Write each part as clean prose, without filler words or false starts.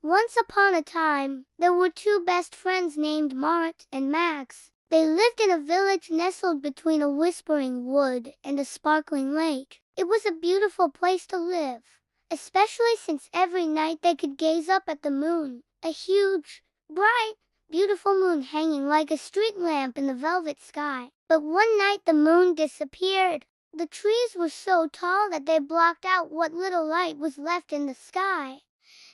Once upon a time, there were two best friends named Mart and Max. They lived in a village nestled between a whispering wood and a sparkling lake. It was a beautiful place to live, especially since every night they could gaze up at the moon, a huge, bright, beautiful moon hanging like a street lamp in the velvet sky. But one night the moon disappeared. The trees were so tall that they blocked out what little light was left in the sky.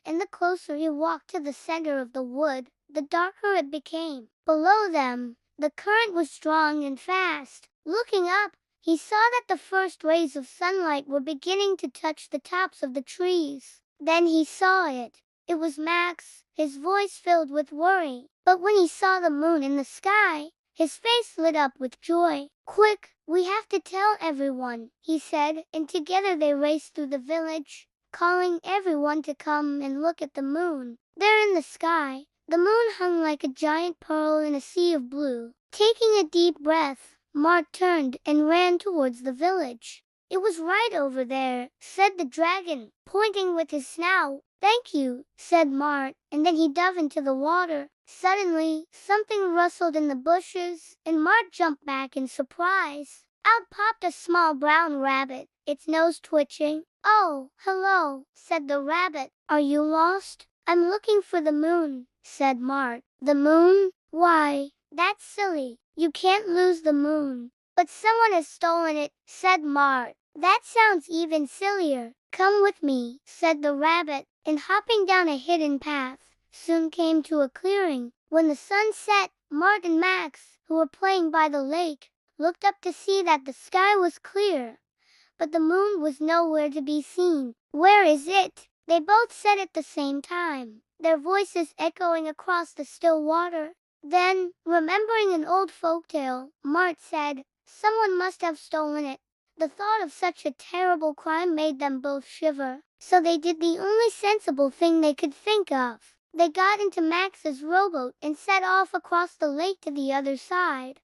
And the closer he walked to the center of the wood, the darker it became. Below them, the current was strong and fast. Looking up, he saw that the first rays of sunlight were beginning to touch the tops of the trees. Then he saw it. It was Max, his voice filled with worry. But when he saw the moon in the sky, his face lit up with joy. "Quick, we have to tell everyone," he said, and together they raced through the village, calling everyone to come and look at the moon. There in the sky, the moon hung like a giant pearl in a sea of blue. Taking a deep breath, Mart turned and ran towards the village. "It was right over there," said the dragon, pointing with his snout. "Thank you," said Mart, and then he dove into the water. Suddenly, something rustled in the bushes, and Mart jumped back in surprise. Out popped a small brown rabbit, its nose twitching. "Oh, hello," said the rabbit. "Are you lost?" "I'm looking for the moon," said Mart. "The moon? Why, that's silly. You can't lose the moon." "But someone has stolen it," said Mart. "That sounds even sillier." "Come with me," said the rabbit, and hopping down a hidden path, soon came to a clearing. When the sun set, Mart and Max, who were playing by the lake, looked up to see that the sky was clear, but the moon was nowhere to be seen. "Where is it?" they both said at the same time, their voices echoing across the still water. Then, remembering an old folktale, Mart said, "Someone must have stolen it." The thought of such a terrible crime made them both shiver, so they did the only sensible thing they could think of. They got into Max's rowboat and set off across the lake to the other side,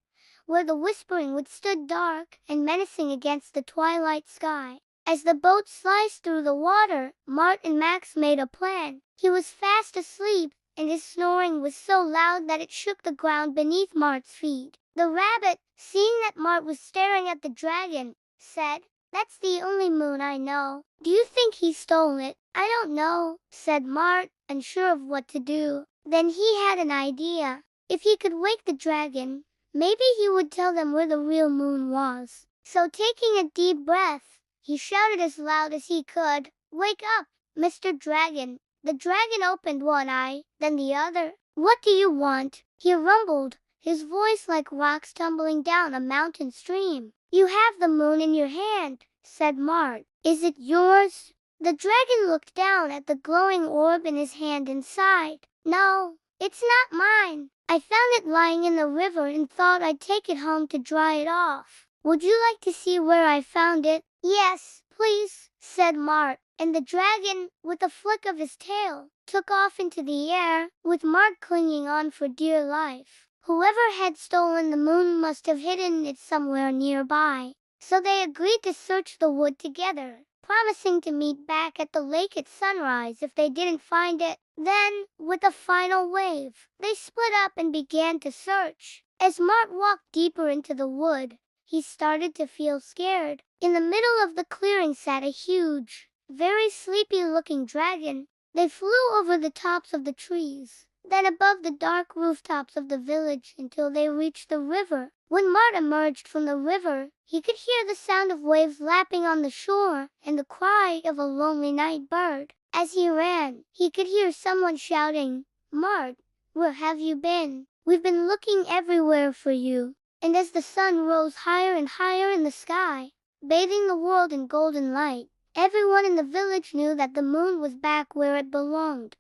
where the whispering wood stood dark and menacing against the twilight sky. As the boat sliced through the water, Mart and Max made a plan. He was fast asleep, and his snoring was so loud that it shook the ground beneath Mart's feet. The rabbit, seeing that Mart was staring at the dragon, said, "That's the only moon I know. Do you think he stole it?" "I don't know," said Mart, unsure of what to do. Then he had an idea. If he could wake the dragon, maybe he would tell them where the real moon was. So taking a deep breath, he shouted as loud as he could, "Wake up, Mr. Dragon." The dragon opened one eye, then the other. "What do you want?" he rumbled, his voice like rocks tumbling down a mountain stream. "You have the moon in your hand," said Mart. "Is it yours?" The dragon looked down at the glowing orb in his hand and sighed. "No, it's not mine. I found it lying in the river and thought I'd take it home to dry it off. Would you like to see where I found it?" "Yes, please," said Mart, and the dragon, with a flick of his tail, took off into the air, with Mart clinging on for dear life. Whoever had stolen the moon must have hidden it somewhere nearby, so they agreed to search the wood together, promising to meet back at the lake at sunrise if they didn't find it. Then, with a final wave, they split up and began to search. As Mart walked deeper into the wood, he started to feel scared. In the middle of the clearing sat a huge, very sleepy-looking dragon. They flew over the tops of the trees, then above the dark rooftops of the village until they reached the river. When Mart emerged from the river, he could hear the sound of waves lapping on the shore and the cry of a lonely night bird. As he ran, he could hear someone shouting, "Mart, where have you been? We've been looking everywhere for you." And as the sun rose higher and higher in the sky, bathing the world in golden light, everyone in the village knew that the moon was back where it belonged.